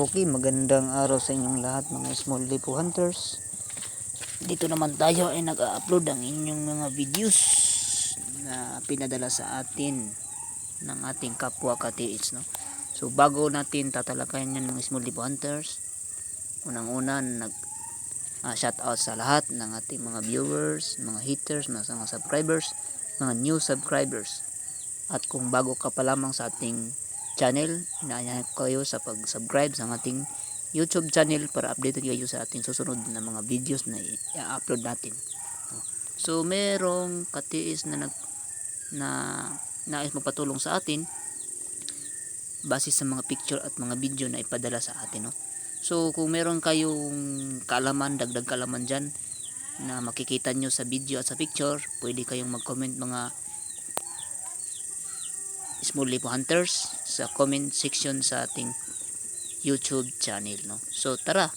Okay, magandang araw sa inyong lahat mga small lipo hunters. Dito naman tayo ay nag-upload ang inyong mga videos na pinadala sa atin ng ating kapwa ka-TH, no? So bago natin tatalakayin yan mga small lipo hunters, unang-una shout out sa lahat ng ating mga viewers, mga haters, mga subscribers, mga new subscribers. At kung bago ka pa lamang sa ating channel, inaanyahan ko kayo sa pag-subscribe sa ating YouTube channel para updated kayo sa ating susunod na mga videos na i-upload natin. So merong katiis na nais magpatulong sa atin base sa mga picture at mga video na ipadala sa atin, no? So kung meron kayong kaalaman, dagdag kaalaman dyan na makikita nyo sa video at sa picture, pwede kayong mag-comment mga small lipo hunters sa comment section sa ating YouTube channel, no? So tara,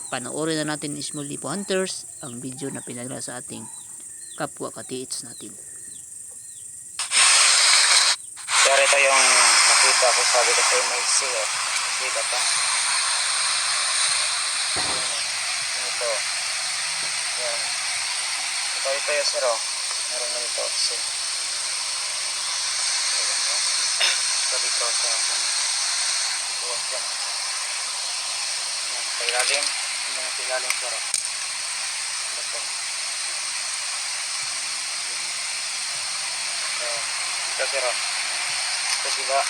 panoorin na natin small lipo hunters ang video na pinadala sa ating kapwa ka-TH natin. Pero ito yung nakita ko, sabi ko sa'yo may seal. See ba ito? Ito. Yan. Ito yung sir, oh. Meron na ito. See. Ito dito sa buwas yan. Yan. Sa ilalim. Hindi nga sa ilalim, sir, oh. Ito. Ito, sir, oh. Ito diba?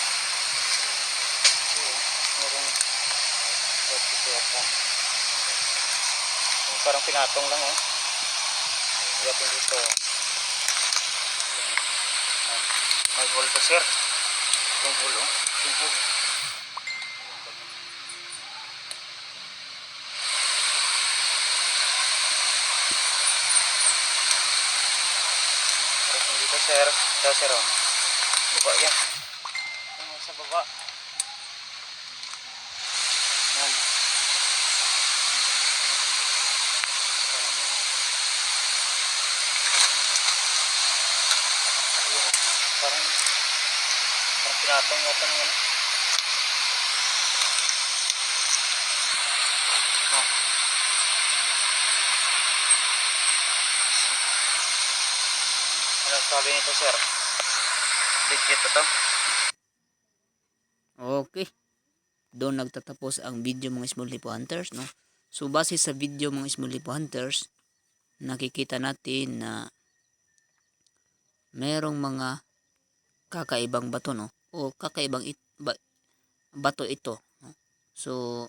Merong parang pinatong lang, oh. Iyapin dito. May hole to, sir. Itong hole, oh. Itong hole. Parang dito, sir. Ito, sir, oh. Baba yan. Sa baba. Yan. Parang pinatong yata ng ano. Ano sabi nito, sir? Legit ito? Okay, doon nagtatapos ang video mga small lipo hunters, no? So base sa video mga small lipo hunters, nakikita natin na merong mga kakaibang bato, no? O kakaibang bato ito, no? So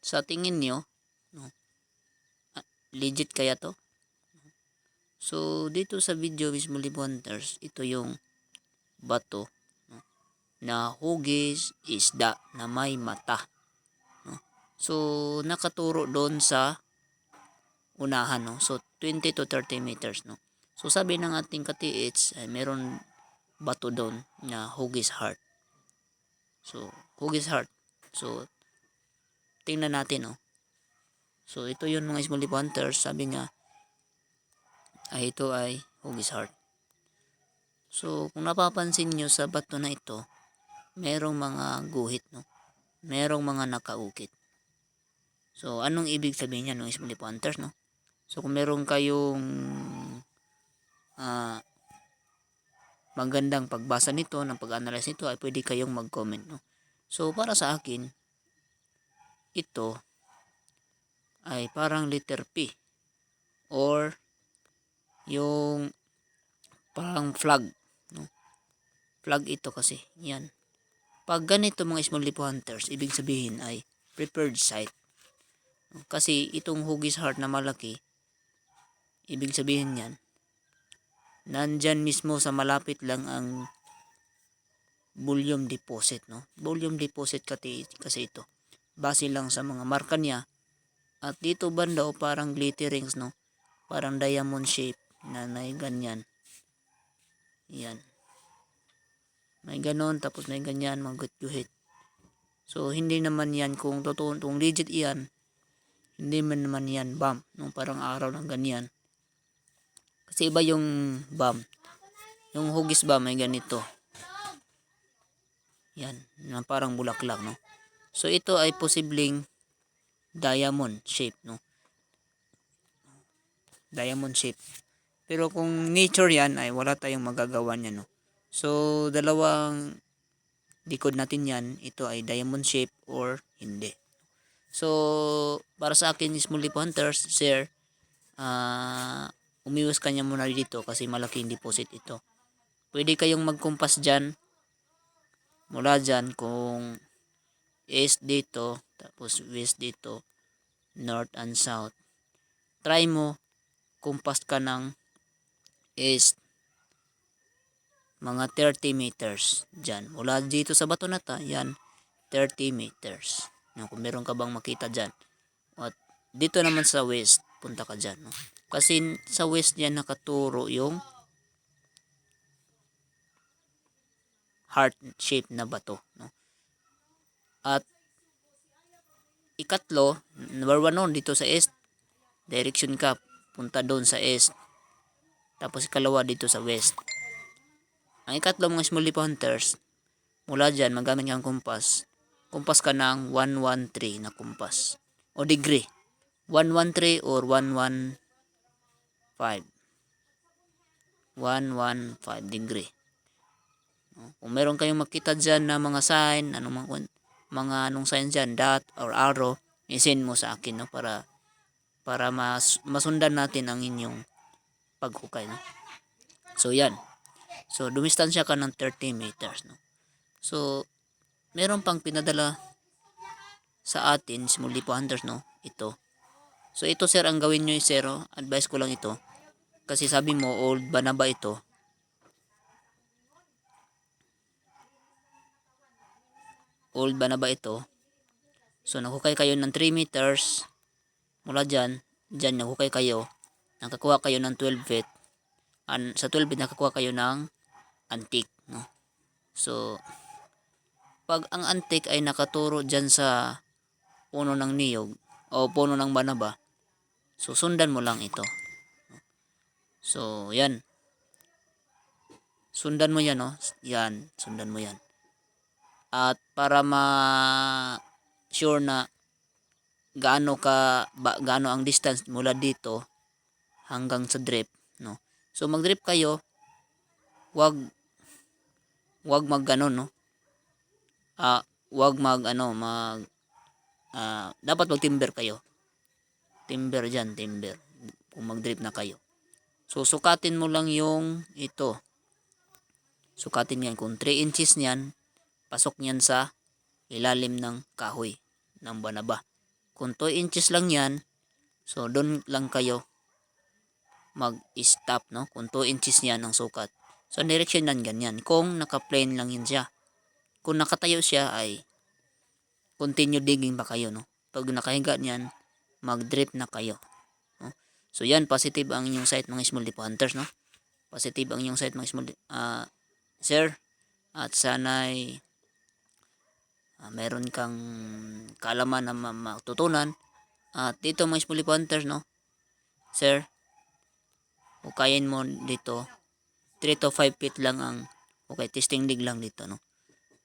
sa tingin nyo, no, legit kaya to? So dito sa video mga small lipo hunters, ito yung bato, no, na hugis isda na may mata, no? So nakaturo doon sa unahan, no? So 20 to 30 meters, no? So sabi ng ating ka-TH ay meron bato doon na hugis heart. So hugis heart. So tingnan natin, no? So ito yun mga small lipo hunters, sabi nga ay ito ay hugis heart. So kung napapansin nyo sa bato na ito, merong mga guhit, no? Merong mga nakaukit. So anong ibig sabihin niyan mga small lipo hunters, no? So kung meron kayong magandang pagbasa nito, ng pag-analyze nito, ay pwede kayong mag-comment, no? So para sa akin, ito ay parang letter P or yung parang flag, no? Flag ito kasi, yan. Pag ganito mga small lipo hunters, ibig sabihin ay prepared site. Kasi itong hugis heart na malaki, ibig sabihin yan, nandyan mismo sa malapit lang ang volume deposit, no? Volume deposit kasi ito. Base lang sa mga marka niya. At dito banda, o parang glitterings, no? Parang diamond shape na may ganyan. Yan. May ganon, tapos may ganyan, mga guhit. So hindi naman yan, kung totoo, kung legit yan, hindi man naman yan bump, no? Parang araw ng ganyan. Kasi iba yung bump. Yung hugis ba may ganito. Yan, na parang bulaklak, no? So ito ay posibleng diamond shape, no? Diamond shape. Pero kung nature yan ay wala tayong magagawa niyan, no? So dalawang likod natin yan, ito ay diamond shape or hindi. So para sa akin, small lipo hunters, sir, umiwas kanya muna dito kasi malaking deposit ito. Pwede kayong magkumpas dyan, mula dyan kung east dito, tapos west dito, north and south. Try mo, kumpas ka ng east, mga 30 meters dyan. Mula dito sa bato na ta, yan, 30 meters. Yan, kung meron ka bang makita dyan. At dito naman sa west, punta ka dyan. No? Kasi sa west yan nakaturo yung heart shape na bato. No? At ikatlo, number 1 noon dito sa east, direction ka, punta doon sa east. Tapos ikalawa dito sa west. Ang ikatlo, mga small lipo hunters, mula dyan, magamit kang kumpas. Kumpas ka ng 113 na kumpas. O degree. 113 or 115. 115 degree. Kung meron kayong makita dyan na mga sign, anong sign dyan, dot or arrow, isend mo sa akin, no? Para masundan natin ang inyong paghukay, no? So yan. So dumistansya ka ng 30 meters, no? So meron pang pinadala sa atin, small lipo hunters, no? Ito. So ito, sir, ang gawin nyo, sir, advice ko lang ito. Kasi sabi mo, old ba na ba ito? Old ba na ba ito? So naghukay kayo ng 3 meters. Mula dyan naghukay kayo. Nakakuha kayo ng 12 feet. Sa 12 feet nakakuha kayo ng antique, no? So pag ang antique ay nakaturo dyan sa puno ng niyog o puno ng banaba, so sundan mo lang ito. So yan, sundan mo yan, no? Yan, sundan mo yan. At para sure na gaano ang distance mula dito hanggang sa drip, no? So mag-drip kayo, wag mag no? Wag dapat mag-timber kayo. Timber dyan, timber. Kung mag-drip na kayo. So sukatin mo lang yung ito. Sukatin yan. Kung 3 inches niyan, pasok niyan sa ilalim ng kahoy ng banaba. Kung 2 inches lang yan, so doon lang kayo mag-stop, no? Kung 2 inches niyan ang sukat. So direction nan ganyan. Kung naka-plane lang yun siya. Kung nakatayo siya ay continue digging pa kayo, no? Pag nakahiga niyan, mag-drip na kayo, no? So yan, positive ang inyong site, mga small lipo hunters, no? Positive ang inyong site, mga small sir, at sana'y meron kang kaalaman na matutunan. At dito, mga small lipo hunters, no? Sir, hukayin mo dito 3 to 5 feet lang ang testing dig lang dito, no?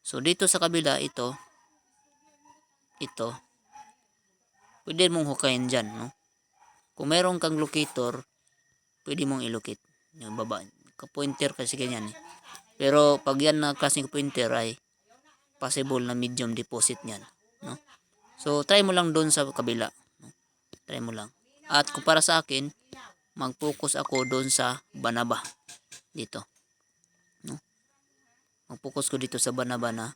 So dito sa kabila, ito pwede mong hukayin dyan, no? Kung meron kang locator, pwede mong ilocate yung baba, ka-pointer kasi ganyan, eh. Pero pag yan na klaseng pointer ay possible na medium deposit niyan, no? So try mo lang doon sa kabila, no? Try mo lang. At kung para sa akin, mag-focus ako doon sa banaba dito, no? Mag-focus ko dito sa banaba na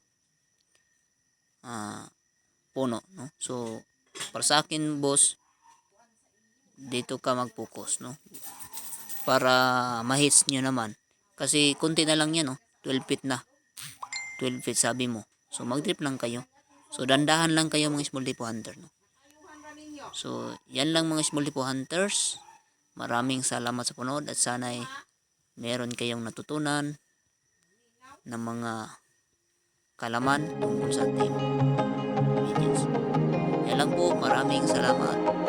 puno, no? So para sa akin, boss, dito ka mag-focus, no? Para ma-hits nyo naman. Kasi kunti na lang yan, no? 12 feet na. 12 feet sabi mo. So mag-drip lang kayo. So dandahan lang kayo, mga small lipo hunter, no? So yan lang, mga small lipo hunters. Maraming salamat sa panood at sana'y meron kayong natutunan ng mga kalaman tungkol sa ating videos. Yan lang po. Maraming salamat.